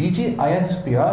DGISPR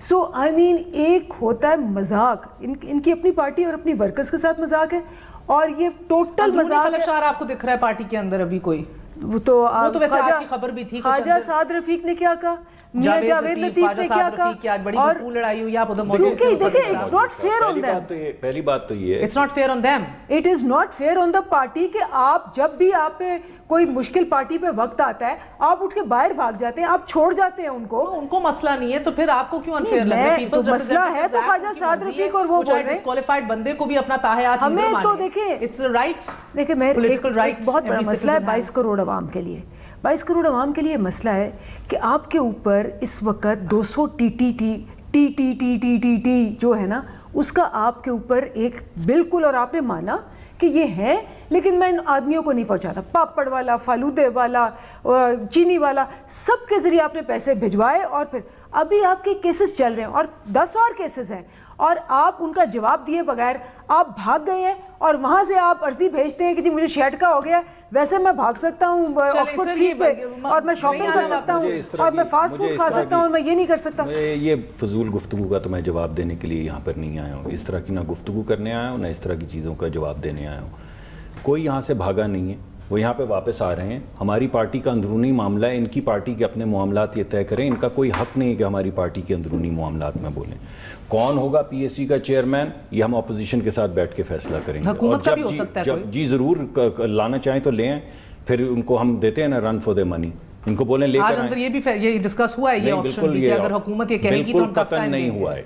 سو آئی مین ایک ہوتا ہے مذاق، ان کی اپنی پارٹی اور اپنی ورکرز کے ساتھ مذاق ہے، اور یہ ٹوٹل مذاق ہے. آپ کو دکھ رہا ہے پارٹی کے اندر ابھی کوئی؟ وہ تو ویسے آج کی خبر بھی تھی، خواجہ سعد رفیق نے کیا کہا، میاں جاوید لطیف نے کیا کہا، اور لڑائی ہوئی آپ ادھر موجود کیونکہ دیکھیں it's not fair on them. پہلی بات تو یہ ہے it's not fair on them, it is not fair on the party کہ آپ جب بھی آپ پہ کوئی مشکل پارٹی پہ وقت آتا ہے آپ اٹھ کے باہر بھاگ جاتے ہیں، آپ چھوڑ جاتے ہیں ان کو مسئلہ نہیں ہے تو پھر آپ کو کیوں انفیئر لگ رہا ہے؟ تو مسئلہ ہے تو خواجہ سعد رفیق اور وہ بول رہے ہیں ڈسکوالیفائڈ بندے کو بھی اپنا تاحیات ہمیں تو دیکھیں اٹس رائٹ. دیکھیں میں ایک بہت بڑا مسئلہ ہے 22 کروڑ عوام کے لیے، 22 کروڑ عوام کے لیے مسئلہ ہے کہ آپ کے اوپر اس وقت 200 ٹی جو ہے نا اس کا آپ کے اوپر ایک بالکل، اور آپ نے مانا کہ یہ ہے، لیکن میں ان آدمیوں کو نہیں پہنچاتا. پاپڑ والا، فالودے والا، چینی والا، سب کے ذریعے آپ نے پیسے بھجوائے، اور پھر ابھی آپ کے کیسز چل رہے ہیں اور 10 اور کیسز ہیں، اور آپ ان کا جواب دیے بغیر آپ بھاگ گئے ہیں، اور وہاں سے آپ عرضی بھیجتے ہیں کہ جی مجھے شیٹ کا ہو گیا، ویسے میں بھاگ سکتا ہوں آکسفورڈ اسٹریٹ پہ اور میں شاپنگ کر سکتا ہوں اور میں فاسٹ فوڈ کھا سکتا ہوں اور میں یہ نہیں کر سکتا. یہ فضول گفتگو کا تو میں جواب دینے کے لیے یہاں پر نہیں آیا ہوں. اس طرح کی نہ گفتگو کرنے آیا ہوں نہ اس طرح کی چیزوں کا جواب دینے آیا ہوں. کوئی یہاں سے بھاگا نہیں ہے، وہ یہاں پہ واپس آ رہے ہیں. ہماری پارٹی کا اندرونی معاملہ ہے، ان کی پارٹی کے اپنے معاملات یہ طے کریں. ان کا کوئی حق نہیں ہے کہ ہماری پارٹی کے اندرونی معاملات میں بولیں. کون ہوگا پی ایس سی کا چیئرمین یہ ہم اپوزیشن کے ساتھ بیٹھ کے فیصلہ کریں گے. حکومت کا بھی ہو سکتا ہے کوئی. جی ضرور لانا چاہیں تو لیں، پھر ان کو ہم دیتے ہیں نا رن فور دے منی. ان کو بولیں لے کر آج اندر یہ بھی یہ ڈسکس ہوا ہے یہ آپشن بھی کہ اگر حکومت یہ کہے گی تو ہم ٹف ٹائم نہیں ہوا ہے.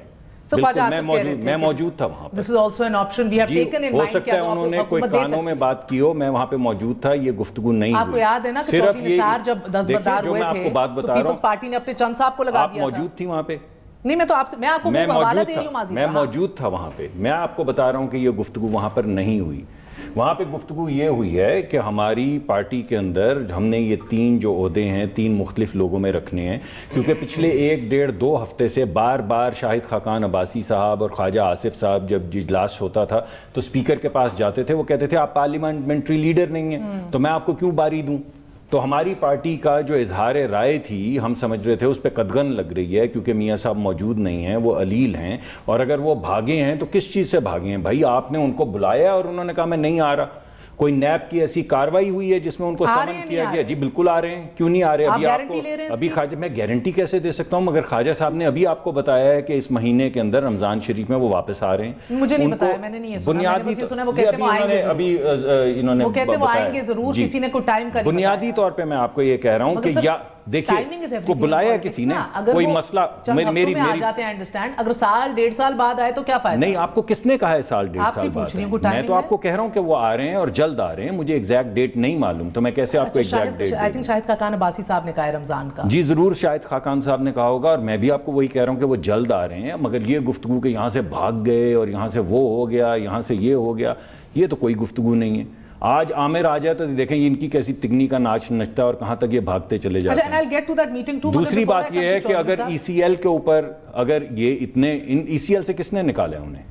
میں موجود تھا وہاں پہ. This is also an option we have taken in mind. ہو سکتا ہے انہوں نے کوئی کانوں میں بات کی ہو، میں وہاں پہ موجود تھا، یہ گفتگو نہیں ہوئی. آپ کو یاد ہے نا کہ چوہدری نثار جب دستبردار ہوئے تھے تو پیپلز پارٹی نے اپنے چند صاحب کو لگا دیا تھا. آپ موجود تھی وہاں پہ؟ نہیں میں تو آپ سے میں آپ کو حوالہ دے رہی ہوں ماضی کا. میں موجود تھا وہاں پہ. میں آپ کو بتا رہا ہوں کہ یہ گفتگو وہاں پر نہیں ہوئی. وہاں پہ گفتگو یہ ہوئی ہے کہ ہماری پارٹی کے اندر ہم نے یہ 3 جو عہدے ہیں 3 مختلف لوگوں میں رکھنے ہیں، کیونکہ پچھلے 1-1.5-2 ہفتے سے بار بار شاہد خاقان عباسی صاحب اور خواجہ آصف صاحب جب اجلاس ہوتا تھا تو اسپیکر کے پاس جاتے تھے، وہ کہتے تھے آپ پارلیمنٹری لیڈر نہیں ہیں تو میں آپ کو کیوں باری دوں. تو ہماری پارٹی کا جو اظہار رائے تھی ہم سمجھ رہے تھے اس پہ قدغن لگ رہی ہے، کیونکہ میاں صاحب موجود نہیں ہیں، وہ علیل ہیں، اور اگر وہ بھاگے ہیں تو کس چیز سے بھاگے ہیں؟ بھائی آپ نے ان کو بلایا اور انہوں نے کہا میں نہیں آ رہا. کوئی نیب کی ایسی کاروائی ہوئی ہے جس میں ان کو سمن کیا گیا؟ جی بالکل آ رہے ہیں. کیوں نہیں آ رہے؟ ابھی آپ کو ابھی خواجہ میں گارنٹی کیسے دے سکتا ہوں؟ مگر خواجہ صاحب نے ابھی آپ کو بتایا ہے کہ اس مہینے کے اندر رمضان شریف میں وہ واپس آ رہے ہیں. مجھے نہیں بتایا، میں نے نہیں سنا. بنیادی بنیادی طور پہ میں آپ کو یہ کہہ رہا ہوں کہ یا دیکھیے کو بلایا کسی نے، کوئی مسئلہ میری اگر سال 1.5 سال بعد آئے تو کیا فائدہ؟ نہیں آپ کو کس نے کہا ہے سال 1.5 سال بعد؟ میں تو آپ کو کہہ رہا ہوں کہ وہ آ رہے ہیں اور جلد آ رہے ہیں. مجھے ایگزیکٹ ڈیٹ نہیں معلوم تو میں کیسے آپ کو exact date? I think Shahid Khaqan Abbasi صاحب نے کہا ہے رمضان کا. جی ضرور شاہد خاقان صاحب نے کہا ہوگا، اور میں بھی آپ کو وہی کہہ رہا ہوں کہ وہ جلد آ رہے ہیں. مگر یہ گفتگو کہ یہاں سے بھاگ گئے اور یہاں سے وہ ہو گیا، یہاں سے یہ ہو گیا، یہ تو کوئی گفتگو نہیں ہے. آج عامر آ جائے تو دیکھیں ان کی کیسی تکنی کا ناچ نچتا ہے اور کہاں تک یہ بھاگتے چلے جاتے ہیں. دوسری بات یہ ہے کہ اگر ای سی ایل کے اوپر اگر یہ اتنے ای سی ایل سے کس نے نکالا انہیں؟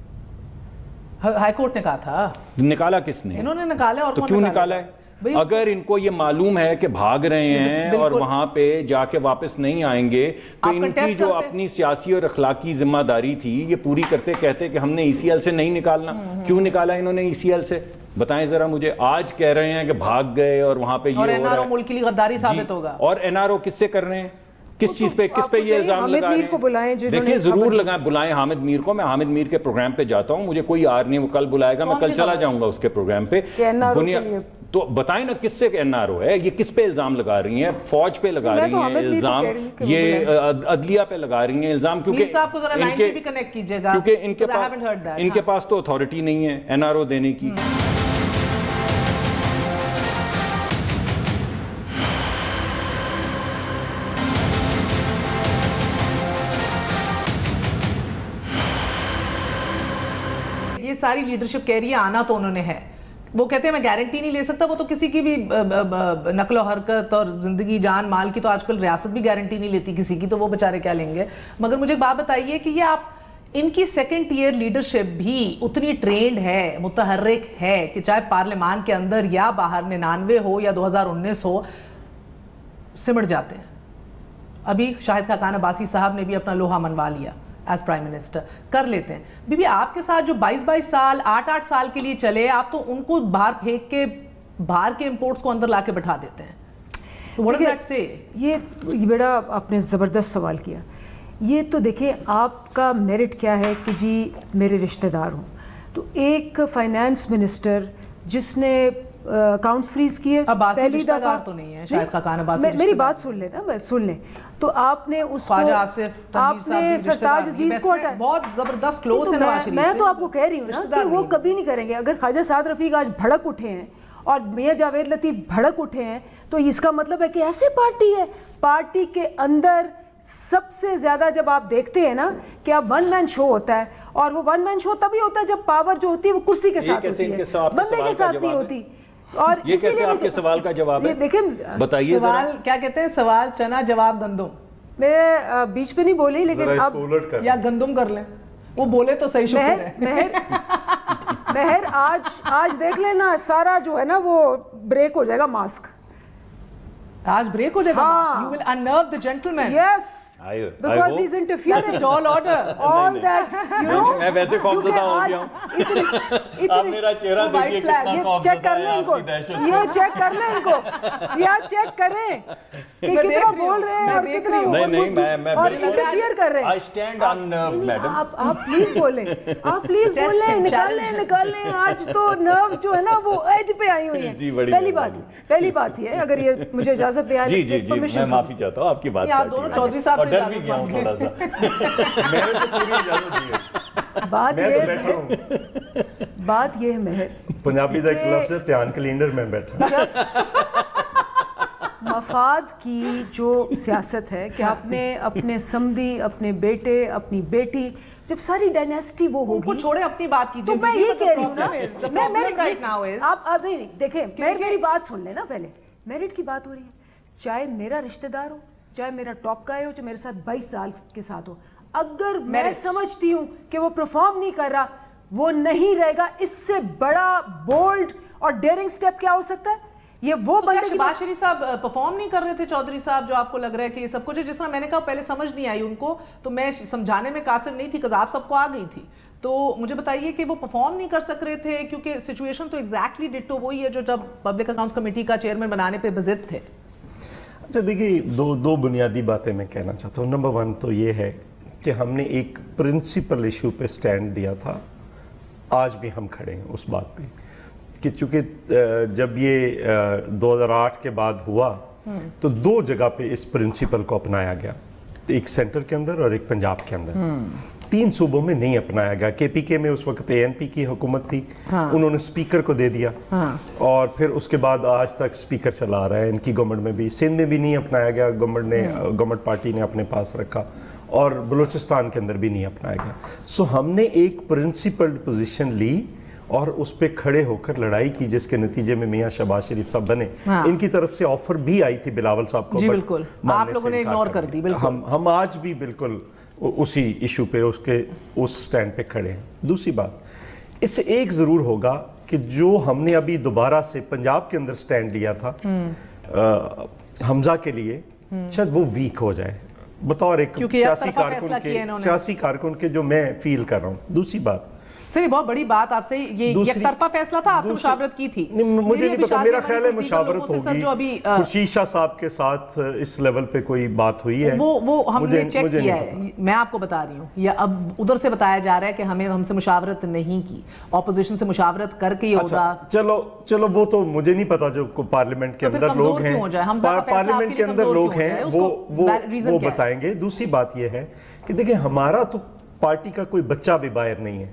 ہائی کورٹ نے کہا تھا. نکالا کس نے؟ انہوں نے نکالا. اور تو کیوں نکالا ہے؟ اگر ان کو یہ معلوم ہے کہ بھاگ رہے ہیں اور وہاں پہ جا کے واپس نہیں آئیں گے تو ان کی جو اپنی سیاسی اور اخلاقی ذمہ داری تھی یہ پوری کرتے کہتے کہ ہم نے ای سی ایل سے نہیں نکالنا. کیوں نکالا انہوں نے ای سی ایل سے؟ بتائیں ذرا مجھے. آج کہہ رہے ہیں کہ بھاگ گئے اور وہاں پہ یہ ہو رہا ہے، ملک کے لیے غداری ثابت ہوگا. اور این آر او کس سے کر رہے ہیں؟ کس چیز پہ یہ الزام لگا رہے ہیں؟ دیکھیں ضرور لگائیں، بلائیں حامد میر کو. میں حامد میر کے پروگرام پہ جاتا ہوں، مجھے کوئی آر نہیں، وہ کل بلائے گا، میں کل چلا جاؤں گا اس کے پروگرام پہ. تو بتائیں نا کس سے این آر او ہے؟ یہ کس پہ الزام لگا رہی ہیں؟ فوج پہ لگا رہی ہیں الزام، یہ عدلیہ پہ لگا رہی ہیں الزام، کیونکہ ان کے پاس تو اتھارٹی نہیں ہے این آر او دینے کی. یہ ساری لیڈرشپ کہہ رہی ہے آنا تو انہوں نے ہے. وہ کہتے ہیں میں گارنٹی نہیں لے سکتا. وہ تو کسی کی بھی نقل و حرکت اور زندگی جان مال کی تو آج کل ریاست بھی گارنٹی نہیں لیتی کسی کی، تو وہ بیچارے کیا لیں گے. مگر مجھے ایک بات بتائیے کہ یہ آپ ان کی سیکنڈ ٹیئر لیڈرشپ بھی اتنی ٹرینڈ ہے، متحرک ہے کہ چاہے پارلیمان کے اندر یا باہر 99 ہو یا 2019 ہو سمٹ جاتے ہیں. ابھی شاہد خاقان عباسی صاحب نے بھی اپنا لوہا منوا لیا. ایز پرائم منسٹر کر لیتے ہیں. بی آپ کے ساتھ جو 22 سال 8 سال کے لیے چلے, آپ تو ان کو باہر پھینک کے باہر کے امپورٹس کو اندر لا کے بٹھا دیتے ہیں. What does that say? یہ بڑا آپ نے زبردست سوال کیا. یہ تو دیکھیں آپ کا میرٹ کیا ہے کہ جی میرے رشتہ دار ہوں. تو ایک فائنانس منسٹر جس نے اکاؤنٹس فریز کیے, پہلی دفعہ تو نہیں ہے شاید خاقان عباسی, میری بات سن لیں نا, سن لیں. تو آپ نے اس کو, خواجہ آصف آپ نے سرتاج عزیز کو ہٹایا, بہت زبردست کلوز ہے نواز شریف سے. میں تو آپ کو کہہ رہی ہوں نا کہ وہ کبھی نہیں کریں گے. اگر خواجہ سعد رفیق آج بھڑک اٹھے ہیں اور میاں جاوید لطیف بھڑک اٹھے ہیں تو اس کا مطلب ہے کہ ایسے پارٹی ہے, پارٹی کے اندر سب سے زیادہ جب آپ دیکھتے ہیں نا کہ اب ون مین شو ہوتا ہے, اور وہ ون مین شو تبھی ہوتا ہے جب پاور جو ہوتی ہے وہ کرسی کے ساتھ ہوتی ہے, بندے کے ساتھ نہیں ہوتی. اور یہ کیسے آپ کے سوال کا جواب ہے؟ دیکھیں بتائیے سوال کیا کہتے ہیں, سوال چنا جواب گندم. میں بیچ پہ نہیں بولی لیکن اب یا گندم کر لیں, وہ بولے تو صحیح. شکر ہے مہر, آج دیکھ لینا سارا جو ہے نا وہ بریک ہو جائے گا ماسک. آج بریک ہو جائے گا. You will unnerve the gentleman. Yes. Because he's interfering. That's a tall order. All that, you know. میں ویسے خوفزدہ ہو گیا ہوں. آپ میرا چہرہ دیکھیے کتنا خوفزدہ ہے آپ کی دہشت. یہ چیک کر لیں ان کو, یہ چیک کریں کہ کتنا بول رہے ہیں اور کتنا اور انٹرفیئر کر رہے ہیں. I stand unnerved, madam. آپ پلیز بولیں, آپ پلیز بولیں, نکال لیں. آج تو نروز جو ہے نا وہ ایج پہ آئی ہوئی ہیں. پہلی بات یہ ہے, اگر یہ مجھے اجازت دے, جی میں معافی چاہتا ہوں آپ کی بات. آپ دونوں چودھری صاحب سے ڈر بھی گیا ہوں تھوڑا سا. میں نے تو پوری اجازت دی ہے. بات یہ ہے مہر, پنجابی دا ایک لفظ ہے دھیان کلینڈر میں بیٹھا. مفاد کی جو سیاست ہے کہ آپ نے اپنے سمدھی, اپنے بیٹے, اپنی بیٹی, جب ساری ڈائنیسٹی وہ ہوگی, کو چھوڑے اپنی بات کیجئے. تو میں یہ کہہ رہی ہوں نا, آپ نہیں دیکھیں, میری بات سن لیں نا پہلے. میرٹ کی بات ہو رہی ہے, چاہے میرا رشتہ دار ہو, چاہے میرا ٹاپ کا ہے ہو, جو میرے ساتھ 22 سال کے ساتھ ہو, اگر میں سمجھتی ہوں کہ وہ پرفارم نہیں کر رہا, وہ نہیں رہے گا. اس سے بڑا بولڈ اور ڈیئرنگ سٹیپ کیا ہو سکتا ہے؟ یہ وہ بندے شہباز شریف صاحب پرفارم نہیں کر رہے تھے چودھری صاحب, جو آپ کو لگ رہا ہے کہ یہ سب کچھ ہے. جس طرح میں نے کہا پہلے سمجھ نہیں آئی ان کو, تو میں سمجھانے میں قاصر نہیں تھی, کہ آپ سب کو آ گئی تھی. تو مجھے بتائیے کہ وہ پرفارم نہیں کر سک رہے تھے, کیونکہ سچویشن تو ایگزیکٹلی ڈٹو وہی ہے جو جب پبلک اکاؤنٹس کمیٹی کا چیئرمین بنانے پہ بضد تھے. اچھا دیکھیے, دو بنیادی باتیں میں کہنا چاہتا ہوں. نمبر 1 تو یہ ہے کہ ہم نے ایک پرنسپل ایشو پہ سٹینڈ دیا تھا, آج بھی ہم کھڑے ہیں اس بات پہ کہ چونکہ جب یہ 2008 کے بعد ہوا تو 2 جگہ پہ اس پرنسپل کو اپنایا گیا, ایک سینٹر کے اندر اور ایک پنجاب کے اندر. 3 صوبوں میں نہیں اپنایا گیا. کے پی کے میں اس وقت ANP کی حکومت تھی, انہوں نے اسپیکر کو دے دیا, اور پھر اس کے بعد آج تک اسپیکر چلا رہا ہے. ان کی گورنمنٹ میں بھی, سندھ میں بھی نہیں اپنایا گیا, گورنمنٹ پارٹی نے اپنے پاس رکھا, اور بلوچستان کے اندر بھی نہیں اپنایا گیا. سو ہم نے ایک پرنسپلڈ پوزیشن لی اور اس پہ کھڑے ہو کر لڑائی کی, جس کے نتیجے میں میاں شہباز شریف صاحب بنے. ان کی طرف سے آفر بھی آئی تھی بلاول صاحب کو, جی بالکل, آپ لوگوں نے اگنور کر دی. ہم آج بھی بالکل اسی ایشو پہ اس سٹینڈ پہ کھڑے ہیں. دوسری بات, اس سے ایک ضرور ہوگا کہ جو ہم نے ابھی دوبارہ سے پنجاب کے اندر سٹینڈ لیا تھا حمزہ کے لیے, شاید وہ ویک ہو جائے بطور ایک سیاسی کارکن کے, جو میں فیل کر رہا ہوں. دوسری بات سر, بہت بڑی بات آپ سے, یہ ایک طرفہ فیصلہ تھا, آپ سے مشاورت کی تھی. مجھے نہیں پتا, میرا خیال ہے مشاورت ہوگی. خورشید شاہ صاحب کے ساتھ اس لیول پہ کوئی بات ہوئی ہے, وہ ہم نے چیک کیا ہے. میں آپ کو بتا رہی ہوں, یا اب ادھر سے بتایا جا رہا ہے کہ ہم سے مشاورت نہیں کی, اپوزیشن سے مشاورت کر کے یہ ہوگا. چلو وہ تو مجھے نہیں پتا, جو پارلیمنٹ کے اندر لوگ ہیں, پارلیمنٹ کے اندر لوگ ہیں, وہ بتائیں گے. دوسری بات یہ ہے کہ دیکھیں, ہمارا تو پارٹی کا کوئی بچہ بھی باہر نہیں ہے.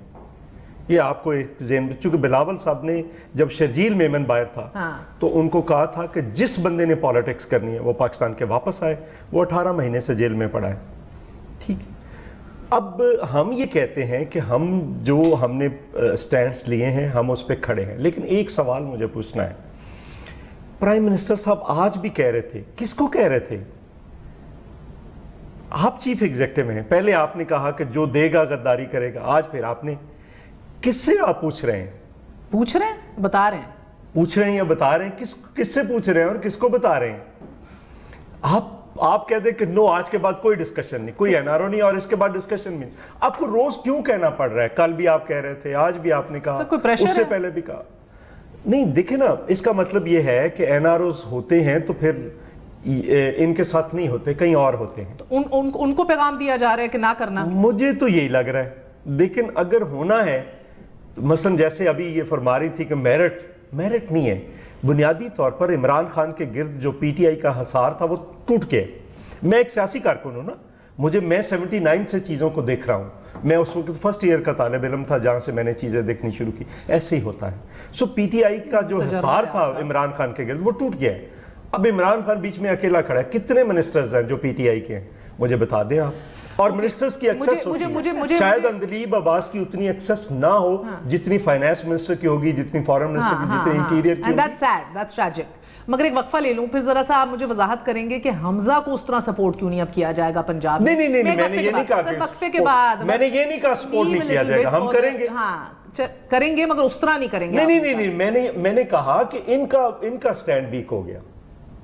یہ آپ کو ایک ذہن میں, چونکہ بلاول صاحب نے جب شرجیل میمن باہر تھا تو ان کو کہا تھا کہ جس بندے نے پالیٹکس کرنی ہے وہ پاکستان کے واپس آئے. وہ 18 مہینے سے جیل میں پڑا ہے. ٹھیک ہے, اب ہم یہ کہتے ہیں کہ ہم نے سٹینڈز لیے ہیں, ہم اس پہ کھڑے ہیں. لیکن ایک سوال مجھے پوچھنا ہے, پرائم منسٹر صاحب آج بھی کہہ رہے تھے, کس کو کہہ رہے تھے؟ آپ چیف ایگزیکٹو ہیں, پہلے آپ نے کہا کہ جو دے گا غداری کرے گا, آج پھر آپ نے, کس سے آپ پوچھ رہے ہیں, بتا رہے ہیں, پوچھ رہے ہیں یا بتا رہے ہیں؟ کس سے پوچھ رہے ہیں اور کس کو بتا رہے ہیں؟ آپ کہہ دیں کہ نو آج کے بعد کوئی ڈسکشن نہیں, کوئی NRO نہیں اور اس کے بعد ڈسکشن بھی نہیں. آپ کو روز کیوں کہنا پڑ رہا ہے؟ کل بھی آپ کہہ رہے تھے, آج بھی آپ نے کہا, اس سے پہلے بھی کہا. نہیں دیکھیں نا, اس کا مطلب یہ ہے کہ NROs ہوتے ہیں تو پھر ان کے ساتھ نہیں ہوتے, کہیں اور ہوتے ہیں. ان کو پیغام دیا جا رہا ہے کہ نہ کرنا. مجھے تو یہی لگ رہا ہے. لیکن اگر ہونا ہے, مثلا جیسے ابھی یہ فرما رہی تھی کہ میرٹ نہیں ہے, بنیادی طور پر عمران خان کے گرد جو PTI کا حصار تھا وہ ٹوٹ گیا. میں ایک سیاسی کارکن ہوں نا, میں 79 سے چیزوں کو دیکھ رہا ہوں. میں اس وقت فرسٹ ایئر کا طالب علم تھا جہاں سے میں نے چیزیں دیکھنی شروع کی. ایسے ہی ہوتا ہے. سو PTI کا جو حصار تھا عمران خان کے گرد وہ ٹوٹ گیا ہے. اب عمران خان بیچ میں اکیلا کھڑا ہے. کتنے منسٹرز ہیں جو PTI کے ہیں مجھے بتا دیں آپ. اور منسٹرز کی ایکسس ہوتی ہے, شاید اندلیب عباس کی اتنی ایکسس نہ ہو جتنی فائنانس منسٹر کی ہوگی, جتنی فارن منسٹر کی, جتنی انٹیریئر کی ہوگی. That's tragic. مگر ایک وقفہ لے لوں, پھر ذرا سا آپ مجھے وضاحت کریں گے کہ حمزہ کو اس طرح سپورٹ کیوں نہیں اب کیا جائے گا پنجاب میں؟ نہیں, میں نے یہ نہیں کہا کہ وقفے کے بعد میں نے یہ نہیں کہا سپورٹ نہیں کیا جائے گا, ہم کریں گے. ہاں کریں گے مگر اس طرح نہیں کریں گے. نہیں, میں نے کہا کہ ان کا سٹینڈ ویک ہو گیا.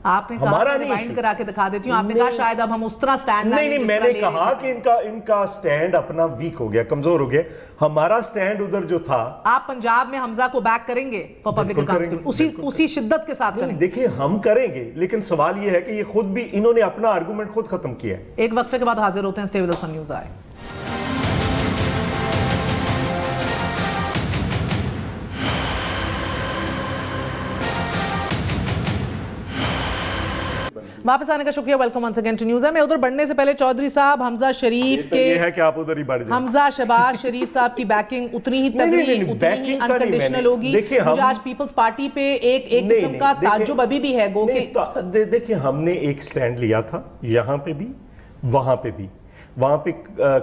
آپ نے کہا ریوائنڈ کرا کے دکھا دیتی ہوں, آپ نے کہا شاید اب ہم اس طرح سٹینڈ نہیں, میں نے کہا کہ ان کا سٹینڈ اپنا ویک ہو گیا, کمزور ہو گیا. ہمارا سٹینڈ ادھر جو تھا. آپ پنجاب میں حمزہ کو بیک کریں گے فار پبلک اکاؤنٹس اسی شدت کے ساتھ کریں گے؟ دیکھیں ہم کریں گے, لیکن سوال یہ ہے کہ یہ خود بھی انہوں نے اپنا آرگومنٹ خود ختم کیا ہے. ایک وقفے کے بعد حاضر ہوتے ہیں. Stay with us on news I. واپس آنے کا شکریہ. Welcome once again to news ہے. میں ادھر بڑھنے سے پہلے چودھری صاحب, حمزہ شریف کے یہ ہے کہ آپ ادھر ہی بڑھ جائیں. حمزہ شہباز شریف صاحب کی بیکنگ اتنی ہی تگڑی, اتنی ہی انکنڈیشنل ہوگی. مجھے آج پیپلز پارٹی پہ ایک قسم کا تعجب ابھی بھی ہے. دیکھیں ہم نے ایک سٹینڈ لیا تھا یہاں پہ بھی وہاں پہ بھی. وہاں پہ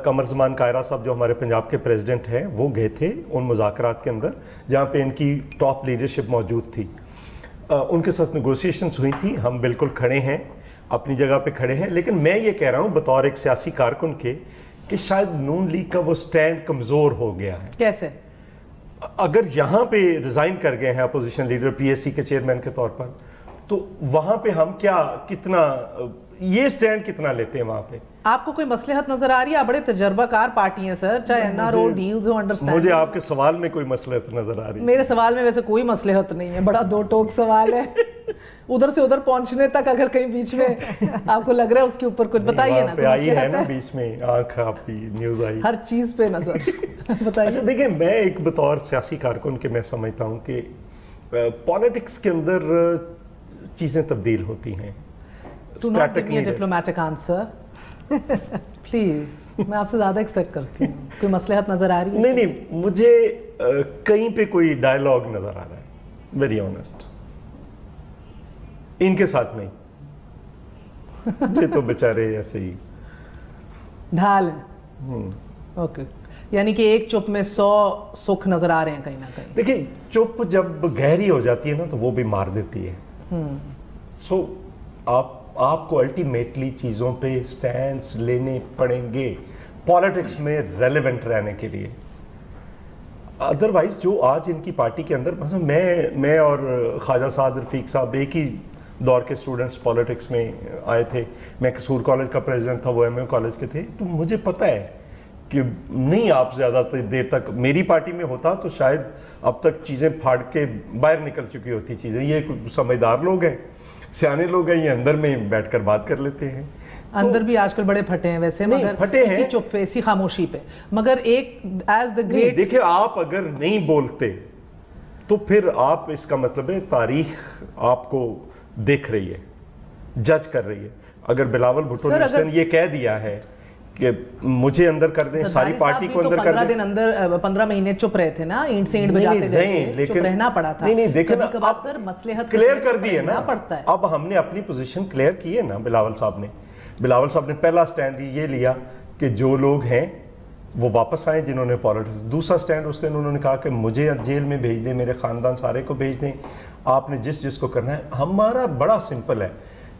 قمر زمان کائرہ صاحب جو ہمارے پنجاب کے پریزیڈنٹ ہیں وہ گئے تھے ان مذاکرات کے اندر جہاں پہ ان کی ٹاپ لیڈرشپ موجود تھی. ان کے ساتھ نیگوسیشنز ہوئی تھی. ہم بالکل کھڑے ہیں, اپنی جگہ پہ کھڑے ہیں. لیکن میں یہ کہہ رہا ہوں بطور ایک سیاسی کارکن کے کہ شاید نون لیگ کا وہ سٹینڈ کمزور ہو گیا ہے. کیسے؟ اگر یہاں پہ ریزائن کر گئے ہیں اپوزیشن لیڈر PSC کے چیئرمین کے طور پر, تو وہاں پہ ہم کتنا یہ سٹینڈ کتنا لیتے ہیں وہاں پہ؟ آپ کو کوئی مصلحت نظر آ رہی ہے؟ آپ بڑے تجربہ کار پارٹی ہیں سر, چاہے NRO ڈیلز ہو, انڈرسٹینڈ. مجھے آپ کے سوال میں کوئی مصلحت نظر آ رہی ہے؟ میرے سوال میں ویسے کوئی مصلحت نہیں ہے, بڑا دو ٹوک سوال ہے. ادھر سے ادھر پہنچنے تک اگر کہیں بیچ میں آپ کو لگ رہا ہے اس کے اوپر کچھ بتائیے نا. پہ آئی ہے نا بیچ میں آنکھ آپ کی نیوز آئی, ہر چیز پہ نظر بتائیے. دیکھیں میں ایک بطور سیاسی کارکن کے میں سمجھتا ہوں کہ پالیٹکس کے اندر چیزیں تبدیل ہوتی ہیں. Do not give me a diplomatic answer. Please, میں آپ سے زیادہ ایکسپیکٹ کرتی ہوں. کوئی مصلحت نظر آ رہی ہے؟ نہیں, مجھے کہیں پہ کوئی ڈائیلاگ نظر آ رہا ہے, ویری آنیسٹ. ان کے ساتھ نہیں, یہ تو بیچارے ایسے ہی ڈھال ہیں. اوکے, یعنی کہ ایک چپ میں 100 سکھ نظر آ رہے ہیں کہیں نہ کہیں. دیکھیں چپ جب گہری ہو جاتی ہے نا تو وہ بھی مار دیتی ہے. سو آپ کو الٹیمیٹلی چیزوں پہ سٹینڈز لینے پڑیں گے پالیٹکس میں ریلیونٹ رہنے کے لیے. ادروائز جو آج ان کی پارٹی کے اندر, مثلا میں اور خواجہ سعد رفیق صاحب ایک ہی دور کے اسٹوڈنٹس پالیٹکس میں آئے تھے. میں قصور کالج کا پریزیڈنٹ تھا, وہ MA کالج کے تھے. تو مجھے پتہ ہے کہ نہیں آپ زیادہ دیر تک میری پارٹی میں ہوتا تو شاید اب تک چیزیں پھاڑ کے باہر نکل چکی ہوتی چیزیں. یہ سمجھدار لوگ ہیں, سیانے لوگ ہیں, یہ اندر میں بیٹھ کر بات کر لیتے ہیں. اندر بھی آج کل بڑے پھٹے ہیں ویسے, مگر اسی چپ پہ, اسی خاموشی پہ. مگر ایک ایز دا گریٹ, دیکھیں آپ اگر نہیں بولتے تو پھر آپ, اس کا مطلب ہے تاریخ آپ کو دیکھ رہی ہے, جج کر رہی ہے. اگر بلاول بھٹو نے یہ کہہ دیا ہے کہ مجھے اندر کر دیں, ساری پارٹی کو اندر کر دیں. 15 مہینے چپ رہے تھے نا, اینٹ سے اینٹ بجاتے گئے, چپ رہنا پڑا تھا. نہیں دیکھیں نا, آپ سر مصلحت کلیئر کر دی ہے نا. اب ہم نے اپنی پوزیشن کلیئر کی ہے نا. بلاول صاحب نے پہلا سٹینڈ یہ لیا کہ جو لوگ ہیں وہ واپس آئیں جنہوں نے پالیٹکس. دوسرا سٹینڈ اس دن انہوں نے کہا کہ مجھے جیل میں بھیج دیں, میرے خاندان سارے کو بھیج دیں, آپ نے جس کو کرنا ہے. ہمارا بڑا سمپل ہے,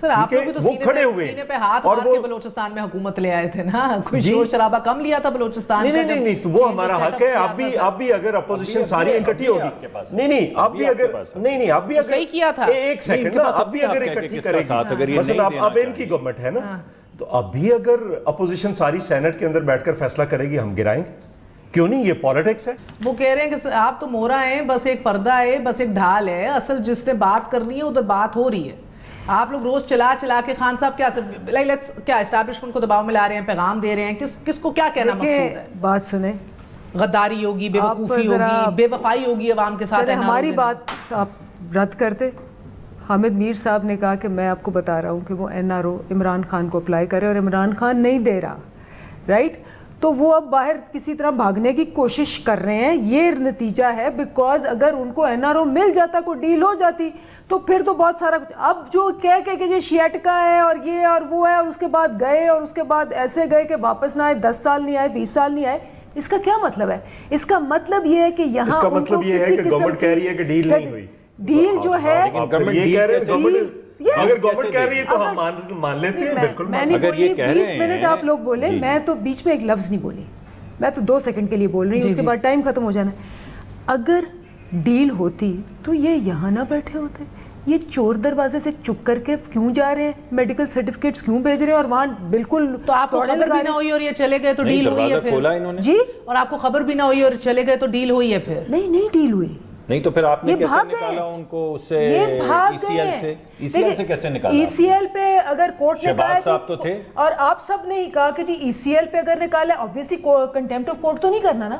سر آپ لوگ بھی تو سینے پہ ہاتھ مار کے بلوچستان میں حکومت لے آئے تھے نا, کوئی شور شرابہ کم لیا تھا بلوچستان کا؟ نہیں, تو وہ ہمارا حق ہے. اب بھی اگر اپوزیشن ساری اکٹھی ہوگی, نہیں اب بھی اگر صحیح کیا تھا, ایک سیکنڈ نا, اب بھی اگر اکٹھی کرے گی, مثلا اب ان کی گورنمنٹ ہے نا, تو اب بھی اگر اپوزیشن ساری سینٹ کے اندر بیٹھ کر فیصلہ کرے گی, ہم گرائیں گے. کیوں نہیں, یہ پالیٹکس ہے. وہ کہہ رہے ہیں کہ آپ تو مورا ہیں, بس ایک پردہ ہے, بس ایک ڈھال ہے, اصل جس نے بات کرنی ہے ادھر بات ہو رہی ہے. آپ لوگ روز چلا کے خان صاحب کیا اسٹیبلشمنٹ کو دباؤ میں لا رہے ہیں, پیغام دے رہے ہیں, کس کو کیا کہنا مقصود ہے؟ بات سنیں, غداری ہوگی, بے وقوفی ہوگی, بے وفائی ہوگی عوام کے ساتھ. ہماری بات آپ رد کرتے. حامد میر صاحب نے کہا کہ میں آپ کو بتا رہا ہوں کہ وہ NRO عمران خان کو اپلائی کرے, اور عمران خان نہیں دے رہا, رائٹ؟ تو وہ اب باہر کسی طرح بھاگنے کی کوشش کر رہے ہیں. یہ نتیجہ ہے, بیکاز اگر ان کو NRO مل جاتا, کوئی ڈیل ہو جاتی, تو پھر تو بہت سارا کچھ. اب جو کہ یہ شیٹ کا ہے اور یہ اور وہ ہے, اور اس کے بعد گئے, اور اس کے بعد ایسے گئے کہ واپس نہ آئے, 10 سال نہیں آئے, 20 سال نہیں آئے. اس کا کیا مطلب ہے؟ اس کا مطلب یہ ہے کہ یہاں اس کا مطلب یہ ہے کہ گورنمنٹ کہہ رہی ہے کہ ڈیل نہیں ہوئی. ڈیل جو ہے, اگر گورنمنٹ کہہ رہی ہے تو ہم مان لیتے ہیں. بالکل, میں نہیں بولی 20 منٹ آپ لوگ بولے, میں تو بیچ میں ایک لفظ نہیں بولی, میں تو 2 سیکنڈ کے لیے بول رہی ہوں, اس کے بعد ٹائم ختم ہو جانا ہے. اگر ڈیل ہوتی تو یہ یہاں نہ بیٹھے ہوتے, یہ چور دروازے سے چپ کر کے کیوں جا رہے ہیں, میڈیکل سرٹیفکیٹس کیوں بھیج رہے ہیں, اور وہاں بالکل تو آپ کو خبر بھی نہ ہوئی اور یہ چلے گئے تو ڈیل ہوئی ہے پھر؟ جی, اور آپ کو خبر بھی نہ ہوئی اور چلے گئے تو ڈیل ہوئی ہے پھر؟ نہیں ڈیل ہوئی. نہیں تو پھر آپ نے کیسے نکالا ان کو اس سے, ECL سے کیسے نکالا؟ ECL پہ اگر کورٹ نے کہا, شہباز صاحب تو تھے, اور آپ سب نے ہی کہا کہ جی ECL پہ اگر نکالا, obviously کنٹیمپٹ آف کورٹ تو نہیں کرنا نا.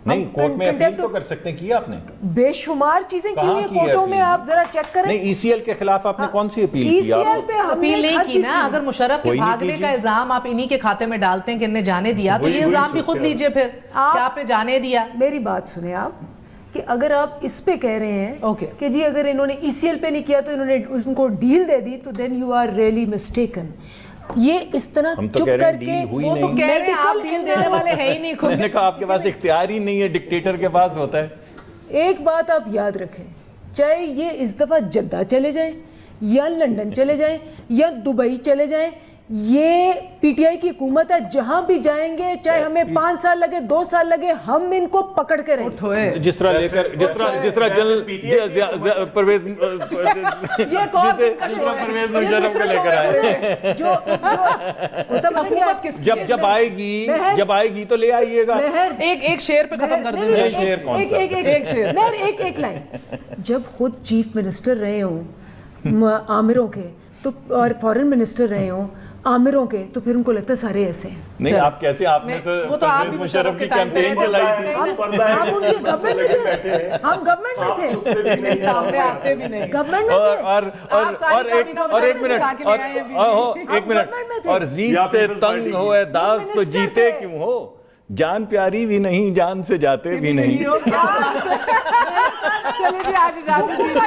نہیں, کورٹ میں اپیل تو کر سکتے ہیں, کیا آپ نے؟ بے شمار چیزیں کی ہوئی ہیں کورٹوں میں, آپ ذرا چیک کریں. نہیں, ECL کے خلاف آپ نے کون سی اپیل کی؟ ECL پہ اپیل نہیں کی نا. اگر مشرف کے بھاگنے کا الزام آپ انہی کے کھاتے میں ڈالتے ہیں کہ انہیں جانے دیا, تو یہ الزام بھی خود لیجئے پھر کہ آپ نے جانے دیا. میری بات سنیں آپ, کہ اگر آپ اس پہ کہہ رہے ہیں کہ جی اگر انہوں نے ECL پہ نہیں کیا تو انہوں نے ان کو ڈیل دے دی, تو then you are really mistaken. یہ اس طرح چپ کر کے, وہ تو کہہ رہے ہیں آپ ڈیل دینے والے ہیں ہی نہیں. میں نے کہا آپ کے پاس اختیار ہی نہیں ہے, ڈکٹیٹر کے پاس ہوتا ہے. ایک بات آپ یاد رکھیں, چاہے یہ اس دفعہ جدہ چلے جائیں, یا لندن چلے جائیں, یا دبئی چلے جائیں, یہ PTI کی حکومت ہے, جہاں بھی جائیں گے, چاہے ہمیں 5 سال لگے, 2 سال لگے, ہم ان کو پکڑ کے رہیں گے. جس طرح لے کر, جس طرح جنرل پرویز مشرف کو لے کر آئے, جب آئے گی تو لے آئیے گا. ایک شعر پہ ختم کر دیں. شعر کون سا؟ ایک لائن. جب خود چیف منسٹر رہے ہوں عامروں کے, تو اور فورن منسٹر رہے ہوں عامروں کے, تو پھر ان کو لگتا ہے سارے ایسے ہیں. نہیں, آپ کیسے, آپ نے تو مشرف کی کیمپین چلائی تھی. ہم گورنمنٹ میں تھے, سامنے آتے بھی نہیں. گورنمنٹ میں تھے, اور زیز سے تنگ ہوئے داغ تو جیتے کیوں ہو, جان پیاری بھی نہیں, جان سے جاتے بھی نہیں. چلیے جی, آج اجازت دیجیے.